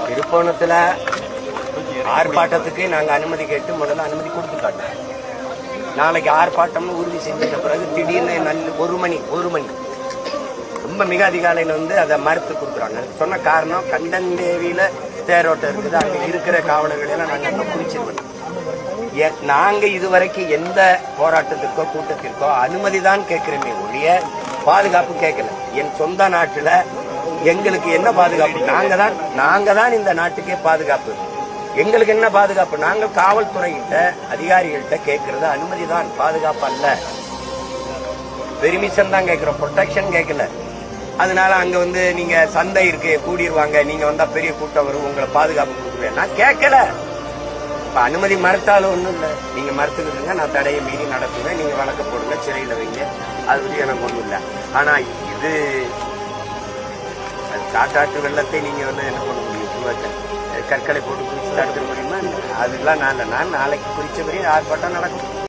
திருப்போணத்துல ஆர்ப்பாட்டத்துக்கு நாங்க அனுமதி கேட்டு முதல்ல அனுமதி கொடுத்துட்டாங்க. நாளைக்கு ஆர்ப்பாட்டம்னு உறுதி செஞ்ச பிறகு திடீர்னு ஒரு மணி ரொம்ப மிக அதிகாலையில அதை மறுத்து கொடுக்குறாங்க. சொன்ன காரணம் கண்டந்தேவியில தேரோட்டம் இருக்குது, அங்க இருக்கிற காவலர்கள் எல்லாம் நாங்க அங்க குளிச்சிருவோம். நாங்க இதுவரைக்கும் எந்த போராட்டத்திற்கோ கூட்டத்திற்கோ அனுமதி தான் கேட்கிறோமே ஒழிய பாதுகாப்பு கேட்கல. என் சொந்த நாட்டுல எங்களுக்கு என்ன பாதுகாப்பு? நாங்க தான் இந்த நாட்டுக்கே பாதுகாப்பு. எங்களுக்கு என்ன பாதுகாப்பு? நாங்கள் காவல்துறையிட்ட அதிகாரிகள்கிட்ட கேட்கறது அனுமதி தான், பாதுகாப்பு அல்ல. பெர்மிஷன் தான் கேட்கிறோம், ப்ரொடெக்ஷன் கேட்கல. அதனால அங்க நீங்க சந்தை இருக்கு கூடிடுவாங்க, நீங்க வந்தா பெரிய கூட்டம் வரும், உங்களை பாதுகாப்பு கொடுக்குறேன். நான் கேட்கல. இப்ப அனுமதி மறுத்தாலும் ஒண்ணும் இல்லை, நீங்க மறுத்துக்கிட்டுங்க, நான் தடையை மீறி நடத்துவேன், நீங்க வழக்கு போடுங்க, சிறையில வைங்க, அது பற்றி எனக்கு ஒண்ணும் இல்லை. ஆனா இது காட்டாற்று வெள்ளத்தை நீங்க என்ன பண்ண முடியும்? கற்களை போட்டு குளிச்சு தடுத்துட முடியுமா? அதுக்கெல்லாம் நான் நாளைக்கு குறிச்சபடி ஆர்ப்பாட்டம் நடக்கும்.